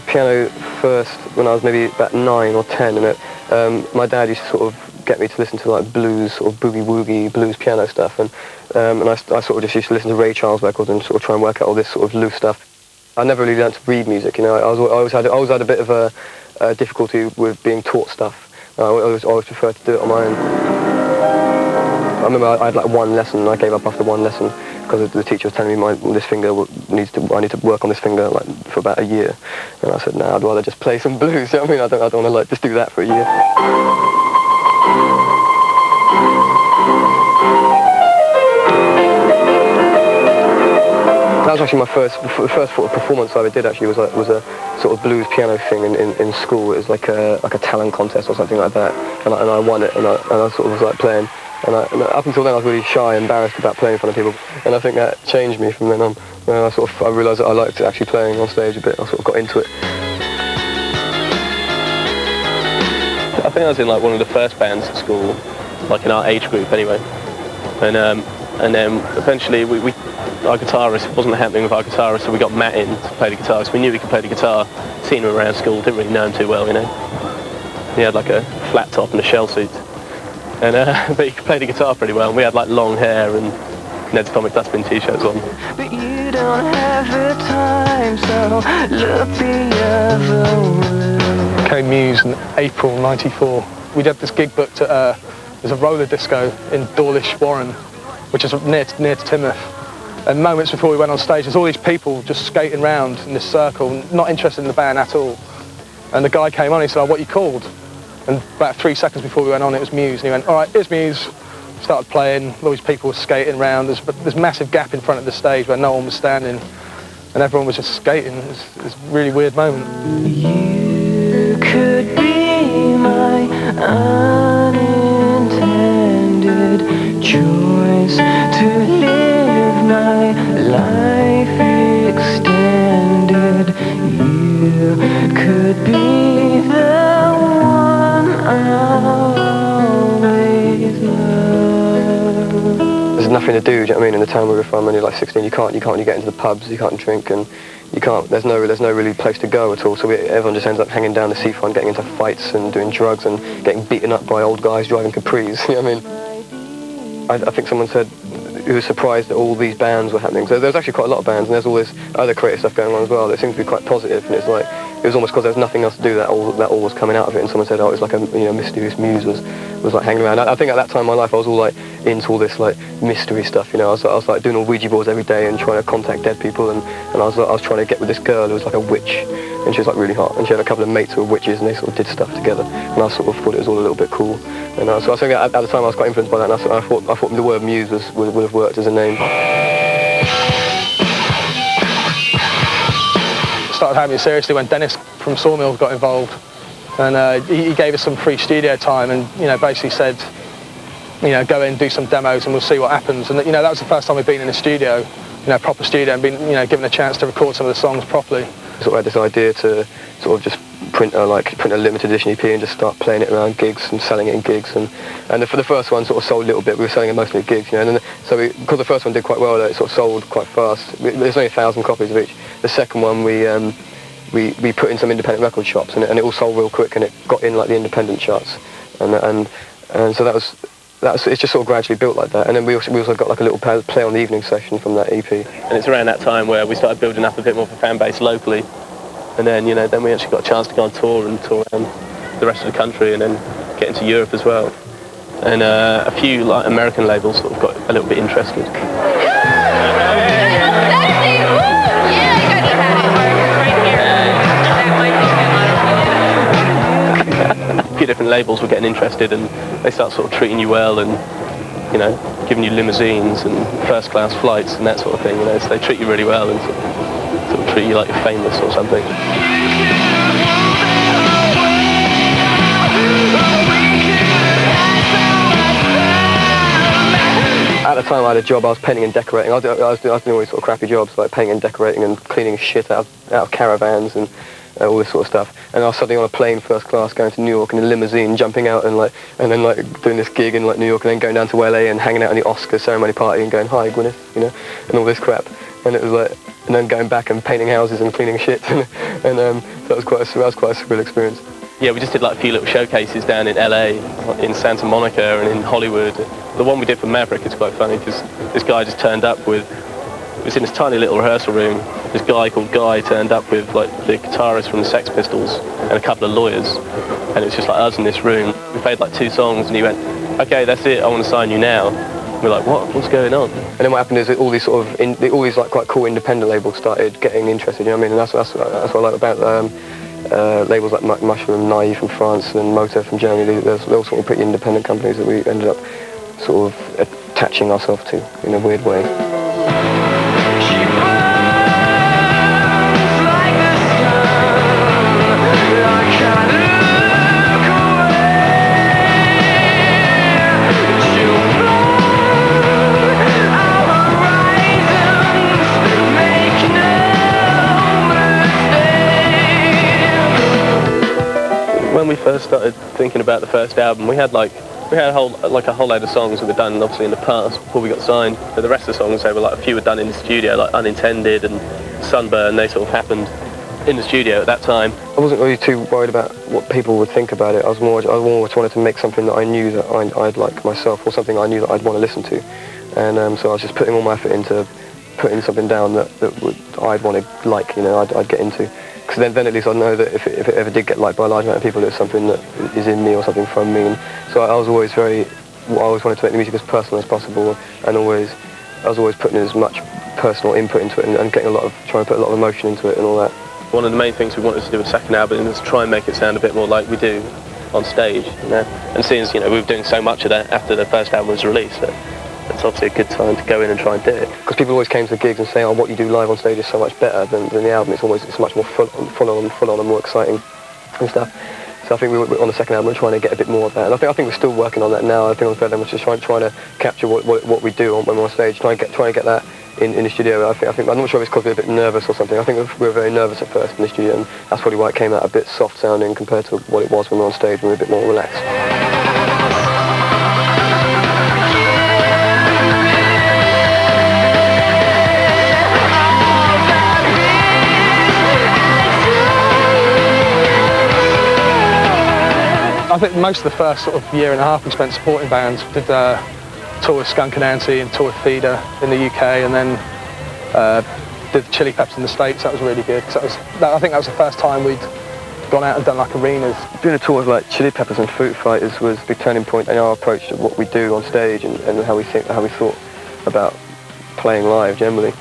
piano first when I was maybe about 9 or 10, and my dad used to sort of get me to listen to like blues, sort of boogie-woogie blues piano stuff, and I sort of just used to listen to Ray Charles records and sort of try and work out all this sort of loose stuff. I never really learned to read music, you know. I always had a bit of a difficulty with being taught stuff. I always preferred to do it on my own. I remember I had like one lesson, and I gave up after one lesson because the teacher was telling me I need to work on this finger like for about a year, and I said, no, I'd rather just play some blues. You know what I mean? I don't want to like just do that for a year. That was actually the first sort of performance I ever did. Actually, was a sort of blues piano thing in school. It was like a talent contest or something like that, and I won it, and I sort of was like playing. And up until then, I was really shy and embarrassed about playing in front of people, and I think that changed me from then on. I realised that I liked actually playing on stage a bit. I sort of got into it. I think I was in like one of the first bands at school, like in our age group anyway, and then eventually our guitarist, it wasn't happening with our guitarist, so we got Matt in to play the guitar, because we knew he could play the guitar, seen him around school, didn't really know him too well, you know. He had like a flat top and a shell suit, and but he could play the guitar pretty well, and we had like long hair and Ned's Comic Dustbin t-shirts on. But you don't have the time, so look the other way. Came Muse in April '94. We had this gig booked at there's a roller disco in Dawlish, Warren, which is near to Timoth. And moments before we went on stage, there's all these people just skating around in this circle, not interested in the band at all. And the guy came on, he said, "Oh, what are you called?" And about 3 seconds before we went on, it was Muse. And he went, "All right, here's Muse." Started playing, all these people were skating around. There's this massive gap in front of the stage where no one was standing, and everyone was just skating. It was a really weird moment. You could be my unintended choice to live my life extended. You could be the one I'll always love. There's nothing to do, do you know what I mean, in the town where we're from, when you're like 16, you can't really get into the pubs, you can't drink, and there's no really place to go at all, so everyone just ends up hanging down the seafront, getting into fights and doing drugs and getting beaten up by old guys driving Capris, you know what I mean? I think someone said who was surprised that all these bands were happening. So there's actually quite a lot of bands, and there's all this other creative stuff going on as well that seems to be quite positive, and it was almost because there was nothing else to do that all was coming out of it, and someone said, oh, it was like a mysterious Muse was like hanging around. I think at that time in my life I was all like into all this like mystery stuff, you know. I was like doing all Ouija boards every day and trying to contact dead people, and I was trying to get with this girl who was like a witch, and she was like really hot, and she had a couple of mates who were witches, and they sort of did stuff together, and I sort of thought it was all a little bit cool. And so I think at the time I was quite influenced by that, and I thought the word Muse would have worked as a name. Started having it seriously when Dennis from Sawmills got involved, and he gave us some free studio time, and basically said, go in, do some demos, and we'll see what happens. And that was the first time we'd been in a studio, proper studio, and been given a chance to record some of the songs properly. Sort of had this idea to sort of just print a limited edition EP and just start playing it around gigs and selling it in gigs, and for the first one sort of sold a little bit. We were selling it mostly at gigs, and then because the first one did quite well, it sort of sold quite fast. There's only 1,000 copies of each. The second one we put in some independent record shops, and it all sold real quick, and it got in like the independent charts, and so it's just sort of gradually built like that. And then we also got like a little play on the evening session from that EP. And it's around that time where we started building up a bit more of a fan base locally, and then then we actually got a chance to go on tour and tour around the rest of the country, and then get into Europe as well. And a few like American labels sort of got a little bit interested. A few different labels were getting interested, and they start sort of treating you well, and giving you limousines and first-class flights and that sort of thing. So they treat you really well and sort of treat you like you're famous or something. At the time I had a job, I was painting and decorating. I was doing all these sort of crappy jobs, like painting and decorating and cleaning shit out of caravans and all this sort of stuff. And I was suddenly on a plane first class going to New York in a limousine, jumping out and then doing this gig in like New York, and then going down to LA and hanging out in the Oscar ceremony party and going, "Hi, Gwyneth," and all this crap. and it was like, and then going back and painting houses and cleaning shit, and that was quite a surreal experience. Yeah, we just did like a few little showcases down in LA, in Santa Monica and in Hollywood. The one we did for Maverick is quite funny because this guy just turned up with, it was in this tiny little rehearsal room, this guy called Guy turned up with like the guitarist from the Sex Pistols and a couple of lawyers, and it was just like us in this room. We played like 2 songs and he went, okay, that's it, I want to sign you now. We're like, what's going on? And then what happened is that all these sort of, all these like quite cool independent labels started getting interested, you know what I mean? And that's what I like about labels like Mushroom, Naive from France and Motor from Germany. They're all sort of pretty independent companies that we ended up sort of attaching ourselves to in a weird way. When we first started thinking about the first album, we had a whole load of songs that were done obviously in the past before we got signed. But the rest of the songs, they were like a few were done in the studio, like Unintended and Sunburn. They sort of happened in the studio at that time. I wasn't really too worried about what people would think about it. I more just wanted to make something that I knew that I'd like myself, or something I knew that I'd want to listen to. And so I was just putting all my effort into putting something down that I'd want to like, you know, I'd get into. Because then at least I'd know that if it ever did get liked by a large amount of people, it's something that is in me or something from me. And so I always wanted to make the music as personal as possible, and I was always putting as much personal input into it and getting trying to put a lot of emotion into it and all that. One of the main things we wanted to do with the second album is try and make it sound a bit more like we do on stage, you know. And seeing as, you know, we were doing so much of that after the first album was released, it's obviously a good time to go in and try and do it. Because people always came to the gigs and say, oh, what you do live on stage is so much better than the album. It's much more full on and more exciting and stuff. So I think we were on the second album trying to get a bit more of that. And I think we're still working on that now. I think on the third album we're just trying to capture what we do when we're on stage, trying to get that in the studio. I think I'm not sure if it's because we're a bit nervous or something. I think we were very nervous at first in the studio, and that's probably why it came out a bit soft sounding compared to what it was when we were on stage, when we were a bit more relaxed. I think most of the first sort of year and a half we spent supporting bands. We did tour with Skunk Anansie and tour with Feeder in the UK, and then did the Chili Peppers in the States. That was really good. I think that was the first time we'd gone out and done like arenas. Doing a tour with like Chili Peppers and Foo Fighters was a big turning point in our approach to what we do on stage and how we thought about playing live generally.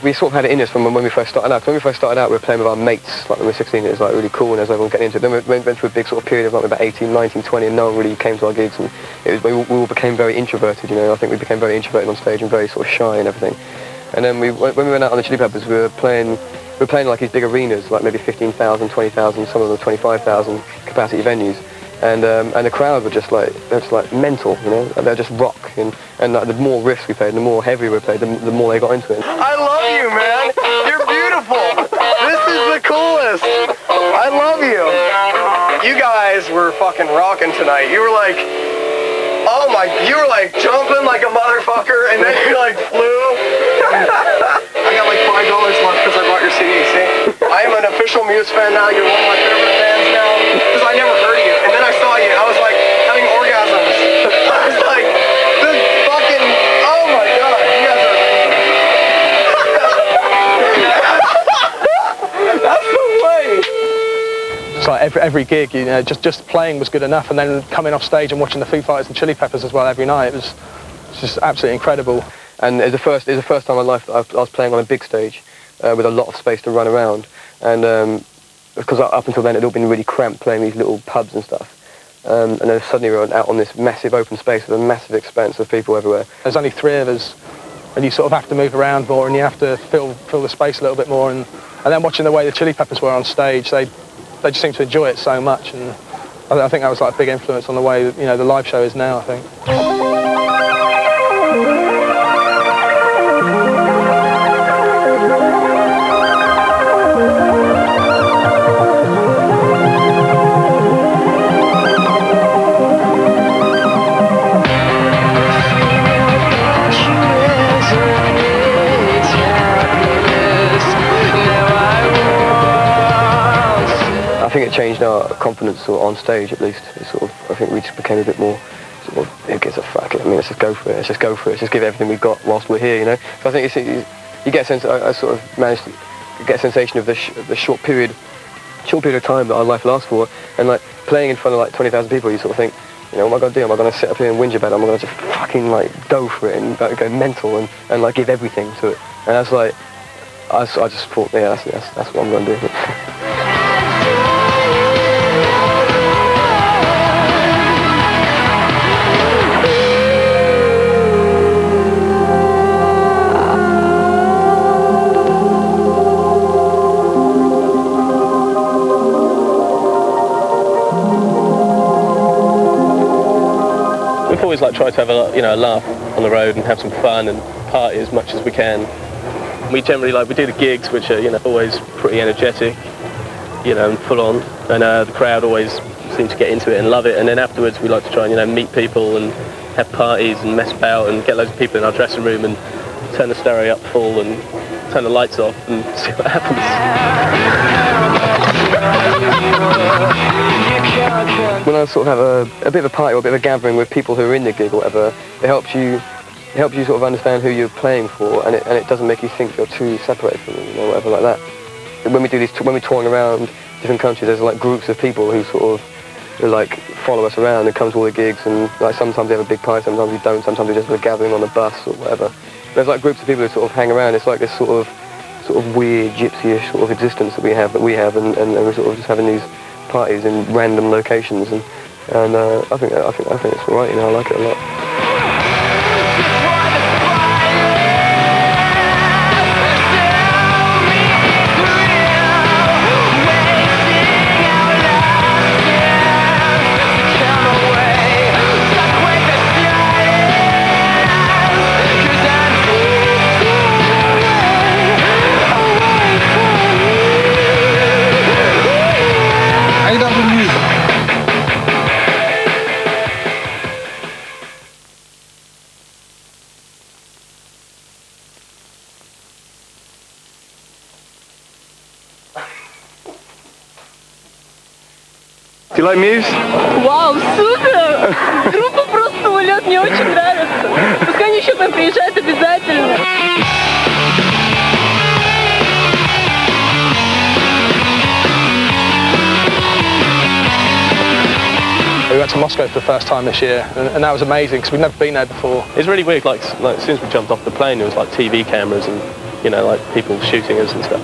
We sort of had it in us from when we first started out. When we first started out, we were playing with our mates, like when we were 16, it was like really cool, and there was everyone getting into it. Then we went through a big sort of period of like about 18, 19, 20, and no one really came to our gigs, and we all became very introverted, you know. I think we became very introverted on stage and very sort of shy and everything. And then when we went out on the Chili Peppers, we were playing like these big arenas, like maybe 15,000, 20,000, some of them 25,000 capacity venues. And the crowd were just like, they're just like mental, you know. They're just rock, and like, the more riffs we played, the more heavy we played, the more they got into it. I love you, man. You're beautiful. This is the coolest. I love you. You guys were fucking rocking tonight. You were like, you were like jumping like a motherfucker, and then you like flew. I got like $5 left because I bought your CD. See, I am an official Muse fan now. You're one of my favorite fans now because I never heard of you, and then I saw you. I was like having orgasms. I was like, this fucking, oh my god, you guys are amazing. That's the way. It's like every gig, you know, just playing was good enough, and then coming off stage and watching the Foo Fighters and Chili Peppers as well every night, it was just absolutely incredible. And it was the first time in my life that I was playing on a big stage with a lot of space to run around, and because up until then it had all been really cramped playing these little pubs and stuff. And then suddenly we were out on this massive open space with a massive expanse of people everywhere. There's only 3 of us, and you sort of have to move around more, and you have to fill the space a little bit more. And then watching the way the Chili Peppers were on stage, they just seemed to enjoy it so much, and I think that was like a big influence on the way, you know, the live show is now, I think. Yeah. our confidence sort of on stage at least. It's sort of, I think we just became a bit more sort of, who gives a fuck? I mean, let's just go for it. Let's just go for it. Let's just give everything we've got whilst we're here, you know. So I think you get a sense. I sort of managed to get a sensation of the short period of time that our life lasts for, and like playing in front of like 20,000 people, you sort of think, you know, what am I going to do? Am I going to sit up here and whinge about it? Am I going to just fucking like go for it and go mental and like give everything to it? And that's like, I just thought, yeah, that's what I'm going to do. We've always like tried to have a laugh on the road and have some fun and party as much as we can. We generally we do the gigs, which are always pretty energetic, and full on, and the crowd always seem to get into it and love it. And then afterwards we like to try and meet people and have parties and mess about and get loads of people in our dressing room and turn the stereo up full and turn the lights off and see what happens. When I sort of have a bit of a party or a bit of a gathering with people who are in the gig or whatever, it helps you sort of understand who you're playing for, and it doesn't make you think you're too separated from them, whatever like that. When we do when we're touring around different countries, there's like groups of people who sort of follow us around and come to all the gigs, and like sometimes they have a big party, sometimes we don't, sometimes we just have a gathering on a bus or whatever. There's like groups of people who sort of hang around. It's like this sort of weird gypsy-ish sort of existence that we have, and we're sort of just having these parties in random locations, and I think it's all right. I like it a lot. Do you like Muse? Вау, супер! Группа просто улет, мне очень нравится. Пускай они еще приезжают обязательно. We went to Moscow for the first time this year, and that was amazing because we'd never been there before. It's really weird, like as soon as we jumped off the plane, there was like TV cameras and people shooting us and stuff.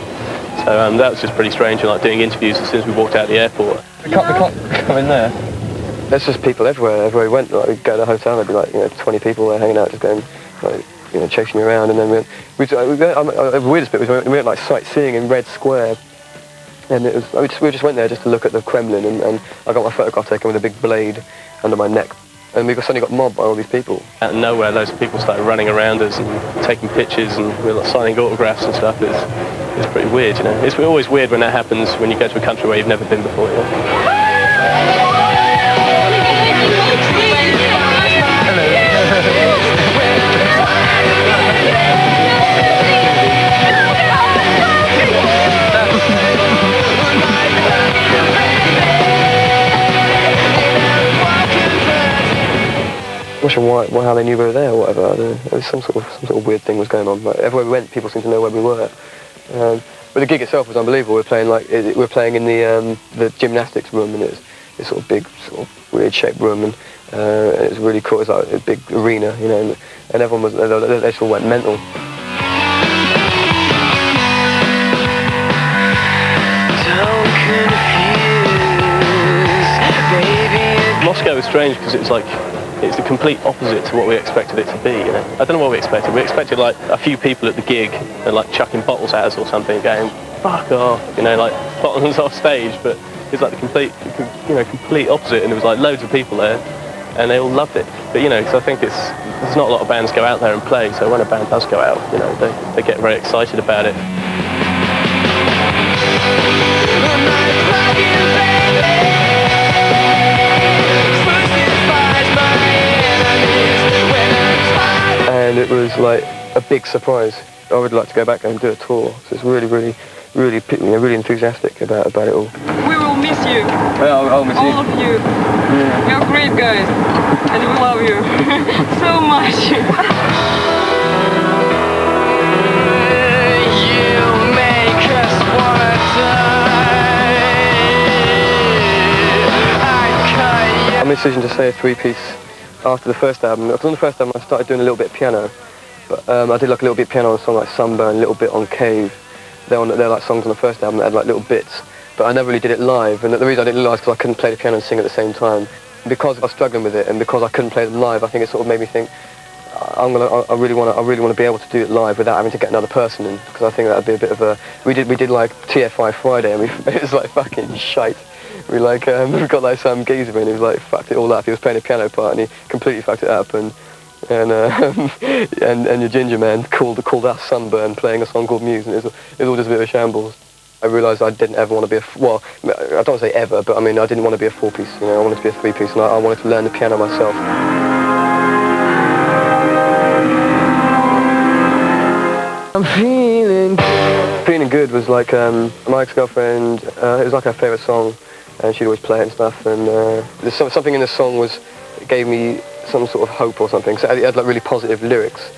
So that was just pretty strange, and like doing interviews as soon as we walked out of the airport. We can't come in there. There's just people everywhere we went. Like, we'd go to a hotel, there'd be like 20 people there hanging out, just going chasing you around. And then the weirdest bit was we went like sightseeing in Red Square, and we just went there just to look at the Kremlin, and I got my photograph taken with a big blade under my neck. And we suddenly got mobbed by all these people. Out of nowhere, loads of people started running around us and taking pictures, and we were like, signing autographs and stuff. It's pretty weird, It's always weird when that happens when you go to a country where you've never been before, I'm not sure how they knew we were there or whatever. I don't know. There was some sort of weird thing was going on. Like, everywhere we went, people seemed to know where we were. But the gig itself was unbelievable. We were playing in the gymnastics room, and it's this sort of big, sort of weird shaped room, and it was really cool. It was like a big arena, and everyone was they just all went mental. Moscow was strange because it's the complete opposite to what we expected it to be. I don't know what we expected. We expected like a few people at the gig and like chucking bottles at us or something, going fuck off, like bottles off stage. But it's like the complete opposite, and there was like loads of people there, and they all loved it. But because I think there's not a lot of bands go out there and play, so when a band does go out, they get very excited about it. And it was like a big surprise. I would like to go back and do a tour. So it's really enthusiastic about it all. We will will miss you. I'll miss All of you. Yeah. You're great guys. And we love you so much. I made a decision to say a three-piece after the first album. Because on the first album I started doing a little bit of piano, but I did like a little bit of piano on a song like Sunburn, a little bit on Cave. They're like songs on the first album that had like little bits, but I never really did it live. And the reason I didn't realise because I couldn't play the piano and sing at the same time. Because I was struggling with it, and because I couldn't play them live, I think it sort of made me think I really want to be able to do it live without having to get another person in, because I think that'd be a bit of a. We did like TFI Friday, and it was like fucking shite. We got like some geezer in, he was like fucked it all up. He was playing a piano part and he completely fucked it up, and your ginger man called us Sunburn, playing a song called Muse, and it was all just a bit of a shambles. I realised I didn't ever want to be I don't want to say ever, but I mean I didn't want to be a four-piece, you know, I wanted to be a three-piece, and I wanted to learn the piano myself. I'm feeling good was like my ex-girlfriend, it was like her favourite song, and she'd always play it and stuff, and there's something in the song gave me some sort of hope or something, so it had like really positive lyrics,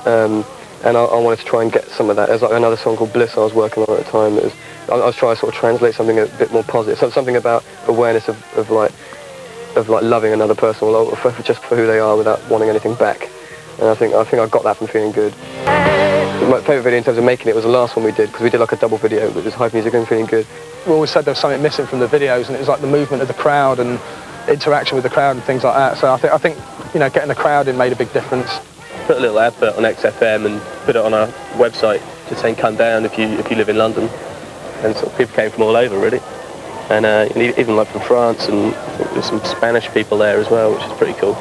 and I wanted to try and get some of that. There's like another song called Bliss I was working on at the time. I was trying to sort of translate something a bit more positive, something about awareness of loving another person, or just for who they are without wanting anything back. And I think I got that from Feeling Good. My favourite video in terms of making it was the last one we did, because we did like a double video, which was Hype Music and Feeling Good. We always said there was something missing from the videos, and it was like the movement of the crowd and interaction with the crowd and things like that. So I think you know, getting the crowd in made a big difference. Put a little advert on XFM and put it on our website, just saying come down if you live in London, and sort of people came from all over really, and even like from France, and I think there's some Spanish people there as well, which is pretty cool.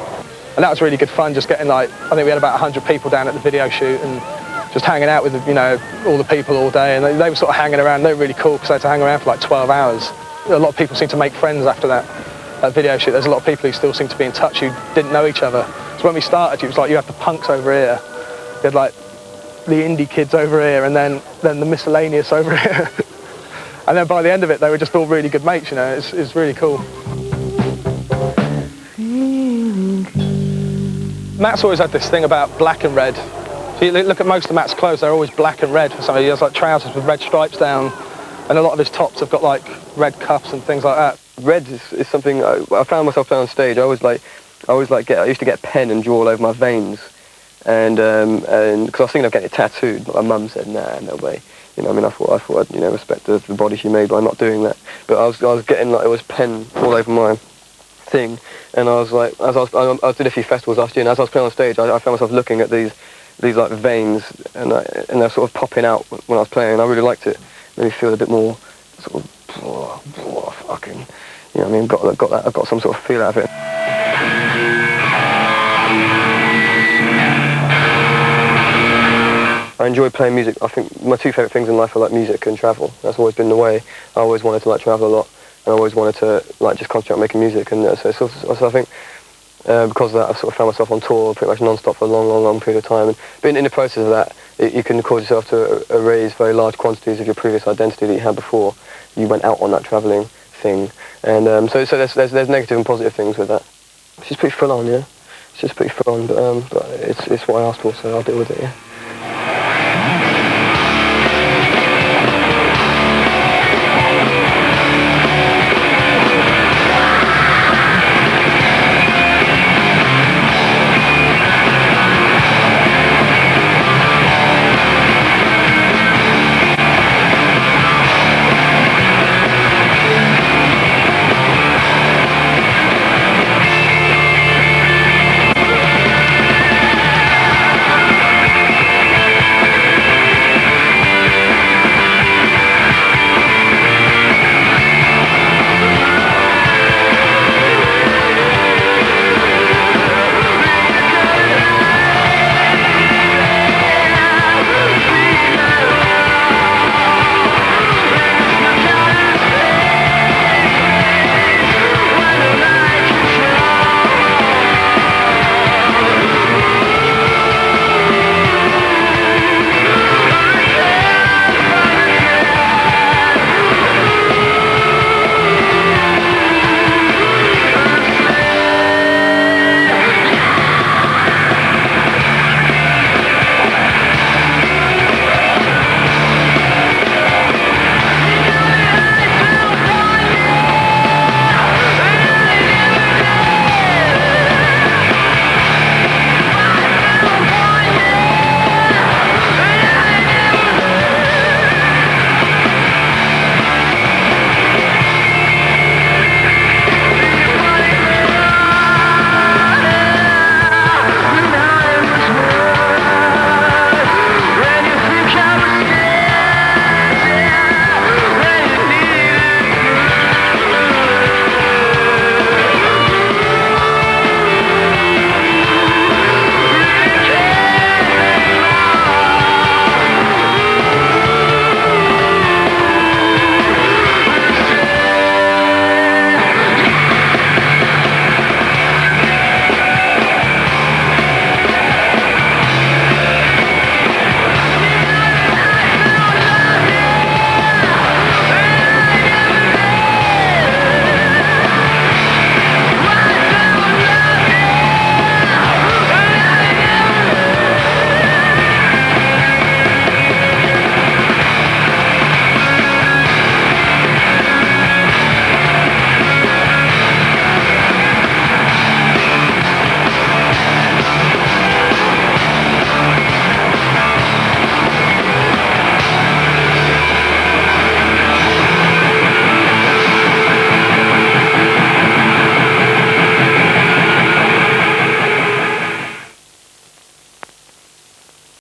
And that was really good fun, just getting like, I think we had about 100 people down at the video shoot and just hanging out with, you know, all the people all day, and they were sort of hanging around. They were really cool because they had to hang around for like 12 hours. A lot of people seem to make friends after that video shoot. There's a lot of people who still seem to be in touch who didn't know each other. So when we started, it was like you had the punks over here, you had like the indie kids over here, and then the miscellaneous over here. And then by the end of it, they were just all really good mates, you know. It's really cool. Matt's always had this thing about black and red. So you look at most of Matt's clothes, they're always black and red for something. He has like trousers with red stripes down, and a lot of his tops have got like red cuffs and things like that. Red is something I found myself playing on stage. I used to get a pen and draw all over my veins, and because I was thinking of getting it tattooed, but my mum said, nah, no way. You know, I mean, I thought I'd, you know, respect the body she made by not doing that. But I was getting like, it was pen all over my thing, and I was like, I did a few festivals last year, and as I was playing on stage, I found myself looking at these like veins, and they're sort of popping out when I was playing, and I really liked it. Made me feel a bit more sort of fucking, you know what I mean, I got some sort of feel out of it. I enjoy playing music. I think my two favourite things in life are like music and travel. That's always been the way. I always wanted to like travel a lot, and I always wanted to like just concentrate on making music, and so I think because of that, I've sort of found myself on tour pretty much non-stop for a long period of time. And but in the process of that, you can cause yourself to erase very large quantities of your previous identity that you had before you went out on that travelling thing. And so there's negative and positive things with that. It's just pretty full on, yeah. It's just pretty full on, but it's what I asked for, so I'll deal with it, yeah.